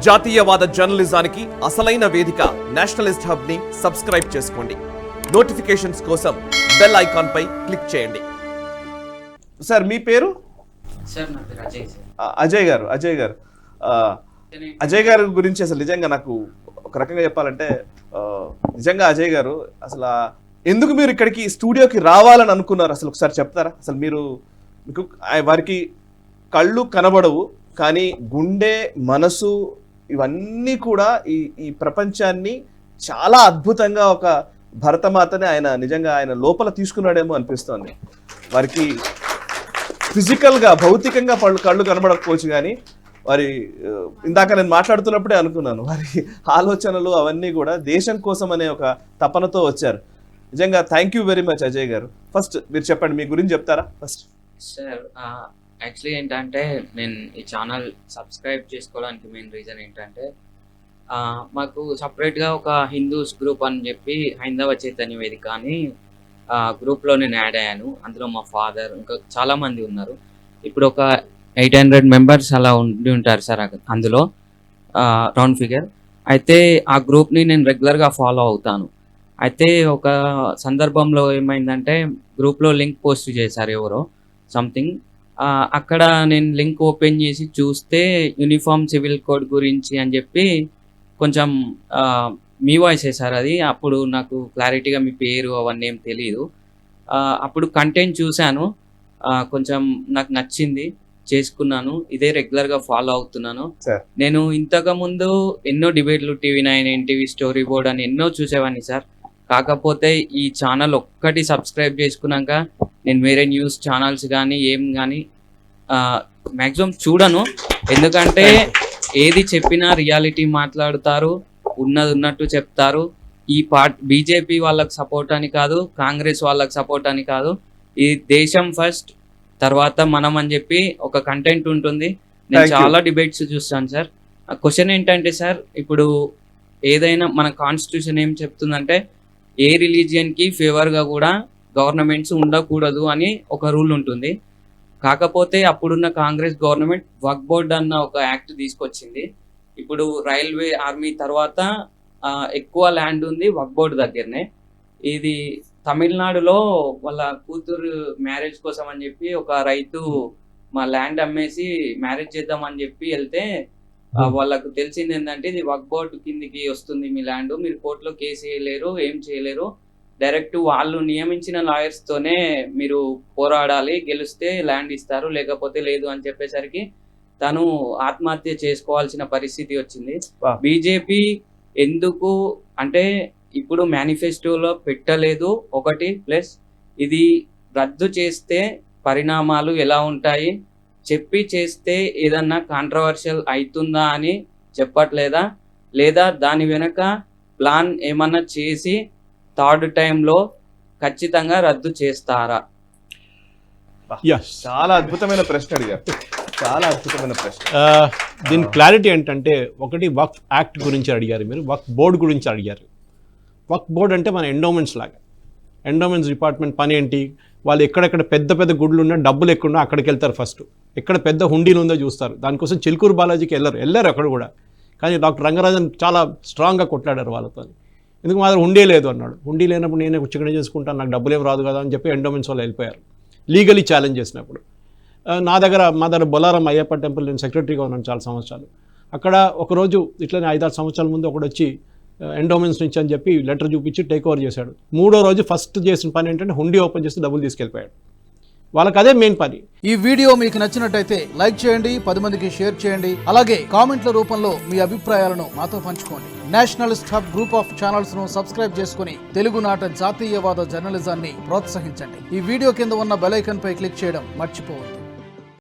జాతీయవాద జర్నలిజానికి అసలైన వేదిక నేషనలిస్ట్ హబ్ ని సబ్స్క్రైబ్ చేసుకోండి. నోటిఫికేషన్స్ కోసం బెల్ ఐకాన్ పై క్లిక్ చేయండి. సార్ మీ పేరు? సార్ నా పేరు అజయ్ సార్. అజయ్ గారు గురించి అసలు నిజంగా నాకు ఒక రకంగా చెప్పాలంటే నిజంగా అజయ్ గారు అసలు ఎందుకు మీరు ఇక్కడికి స్టూడియోకి రావాలని అనుకున్నారు అసలు ఒకసారి చెప్తారా? అసలు మీకు వారికి కళ్ళు కనబడవు కానీ గుండె మనసు ఇవన్నీ కూడా ఈ ప్రపంచాన్ని చాలా అద్భుతంగా ఒక భరతమాతని ఆయన నిజంగా ఆయన లోపల తీసుకున్నాడేమో అనిపిస్తోంది. వారికి ఫిజికల్గా భౌతికంగా కళ్ళు కనబడకపోవచ్చు కానీ వారి ఇందాక నేను మాట్లాడుతున్నప్పుడే అనుకున్నాను వారి ఆలోచనలు అవన్నీ కూడా దేశం కోసం అనే ఒక తపనతో వచ్చారు. నిజంగా thank you very much Ajay గారు. ఫస్ట్ మీరు చెప్పండి, మీ గురించి చెప్తారా ఫస్ట్? సార్ యాక్చువల్లీ ఏంటంటే నేను ఈ ఛానల్ సబ్స్క్రైబ్ చేసుకోవడానికి మెయిన్ రీజన్ ఏంటంటే మాకు సపరేట్గా ఒక హిందూస్ గ్రూప్ అని చెప్పి హైందవ చైతన్య వేదిక అని గ్రూప్లో నేను యాడ్ అయ్యాను. అందులో మా ఫాదర్ ఇంకా చాలామంది ఉన్నారు. ఇప్పుడు ఒక 800 మెంబర్స్ అలా ఉండి ఉంటారు సార్ అందులో రౌండ్ ఫిగర్. అయితే ఆ గ్రూప్ని నేను రెగ్యులర్గా ఫాలో అవుతాను. అయితే ఒక సందర్భంలో ఏమైందంటే గ్రూప్లో లింక్ పోస్ట్ చేశారు ఎవరో సంథింగ్. అక్కడ నేను లింక్ ఓపెన్ చేసి చూస్తే యూనిఫామ్ సివిల్ కోడ్ గురించి అని చెప్పి కొంచెం మీ వాయిస్ వేశారు. అది అప్పుడు నాకు క్లారిటీగా మీ పేరు అవన్నీ ఏం తెలియదు. అప్పుడు కంటెంట్ చూశాను, కొంచెం నాకు నచ్చింది, చేసుకున్నాను. ఇదే రెగ్యులర్గా ఫాలో అవుతున్నాను. నేను ఇంతకుముందు ఎన్నో డిబేట్లు TV9, NTV స్టోరీ బోర్డ్ అని ఎన్నో చూసేవాడిని సార్. కాకపోతే ఈ ఛానల్ ఒక్కటి సబ్స్క్రైబ్ చేసుకున్నాక నేను వేరే న్యూస్ ఛానల్స్ కానీ ఏం కానీ మ్యాక్సిమం చూడను. ఎందుకంటే ఏది చెప్పినా రియాలిటీ మాట్లాడుతారు, ఉన్నది ఉన్నట్టు చెప్తారు. ఈ బీజేపీ వాళ్ళకి సపోర్ట్ అని కాదు, కాంగ్రెస్ వాళ్ళకి సపోర్ట్ అని కాదు. ఈ దేశం ఫస్ట్, తర్వాత మనం అని చెప్పి ఒక కంటెంట్ ఉంటుంది. నేను చాలా డిబేట్స్ చూస్తాను సార్. క్వశ్చన్ ఏంటంటే సార్, ఇప్పుడు ఏదైనా మన కాన్స్టిట్యూషన్ ఏం చెప్తుందంటే ఏ రిలీజియన్కి ఫేవర్గా కూడా గవర్నమెంట్స్ ఉండకూడదు అని ఒక రూల్ ఉంటుంది. కాకపోతే అప్పుడున్న కాంగ్రెస్ గవర్నమెంట్ వక్ఫ్ బోర్డ్ అన్న ఒక యాక్ట్ తీసుకొచ్చింది. ఇప్పుడు రైల్వే, ఆర్మీ తర్వాత ఎక్కువ ల్యాండ్ ఉంది వక్ఫ్ బోర్డ్ దగ్గరనే. ఇది తమిళనాడులో వాళ్ళ కూతురు మ్యారేజ్ కోసం అని చెప్పి ఒక రైతు మా ల్యాండ్ అమ్మేసి మ్యారేజ్ చేద్దామని చెప్పి వెళ్తే వాళ్ళకు తెలిసింది ఏంటంటే ఇది వక్ఫ్ బోర్డ్ కిందికి వస్తుంది మీ ల్యాండ్, మీరు కోర్టులో కేసు చేయలేరు, ఏం చేయలేరు, డైరెక్ట్ వాళ్ళు నియమించిన లాయర్స్ తోనే మీరు పోరాడాలి, గెలిస్తే ల్యాండ్ ఇస్తారు, లేకపోతే లేదు అని చెప్పేసరికి తను ఆత్మహత్య చేసుకోవాల్సిన పరిస్థితి వచ్చింది. బీజేపీ ఎందుకు అంటే ఇప్పుడు మేనిఫెస్టోలో పెట్టలేదు ఒకటి, ప్లస్ ఇది రద్దు చేస్తే పరిణామాలు ఎలా ఉంటాయి, చెప్పి చేస్తే ఏదన్నా కాంట్రవర్షియల్ అవుతుందా అని చెప్పట్లేదా, లేదా దాని వెనక ప్లాన్ ఏమన్నా చేసి థర్డ్ టైంలో ఖచ్చితంగా రద్దు చేస్తారా? చాలా అద్భుతమైన ప్రశ్న అడిగారు, చాలా అద్భుతమైన ప్రశ్న. దీని క్లారిటీ ఏంటంటే, ఒకటి వక్ఫ్ యాక్ట్ గురించి అడిగారు మీరు, వక్ఫ్ బోర్డు గురించి అడిగారు. వక్ఫ్ బోర్డు అంటే మన ఎండోమెంట్స్ లాగా. ఎండోమెంట్స్ డిపార్ట్మెంట్ పని ఏంటి, వాళ్ళు ఎక్కడెక్కడ పెద్ద పెద్ద గుడ్లు ఉన్నా డబ్బులు ఎక్కువ ఉన్నా అక్కడికి వెళ్తారు. ఫస్ట్ ఎక్కడ పెద్ద హుండీలు ఉందో చూస్తారు. దానికోసం చిలుకూరు బాలాజీకి వెళ్ళారు అక్కడ కూడా. కానీ డాక్టర్ రంగరాజన్ చాలా స్ట్రాంగ్గా కొట్లాడారు వాళ్ళతో. ఎందుకు మా దగ్గర హుండీ లేదు అన్నాడు. హుండీ లేనప్పుడు నేనే చికెన్ చేసుకుంటాను, నాకు డబ్బులు ఏం రాదు కదా అని చెప్పి ఎండోమెంట్స్ వాళ్ళు వెళ్ళిపోయారు లీగలీ ఛాలెంజ్ చేసినప్పుడు. మా దగ్గర బొలారం అయ్యప్ప టెంపుల్ నేను సెక్రటరీగా ఉన్నాను చాలా సంవత్సరాలు. అక్కడ ఒకరోజు ఇట్లనే 5-6 సంవత్సరాల ముందు ఒకడు వచ్చి ఎండోమెంట్స్ నుంచి అని చెప్పి లెటర్ చూపించి టేక్ ఓవర్ చేశాడు. 3వ రోజు ఫస్ట్ చేసిన పని ఏంటంటే హుండీ ఓపెన్ చేసి డబ్బులు తీసుకెళ్ళిపోయాడు. వాళ్ళకి అదే మెయిన్ పని. ఈ వీడియో మీకు నచ్చినట్టయితే లైక్ చేయండి, 10 మందికి షేర్ చేయండి. అలాగే కామెంట్ల రూపంలో మీ అభిప్రాయాలను మాతో పంచుకోండి. Nationalist hub group of channels ను సబ్స్క్రైబ్ చేసుకుని తెలుగునాట జాతీయవాద జర్నలిజాన్ని ప్రోత్సహించండి. ఈ వీడియో కింద ఉన్న బెల్ ఐకాన్ పై క్లిక్ చేయడం మర్చిపోవద్దు.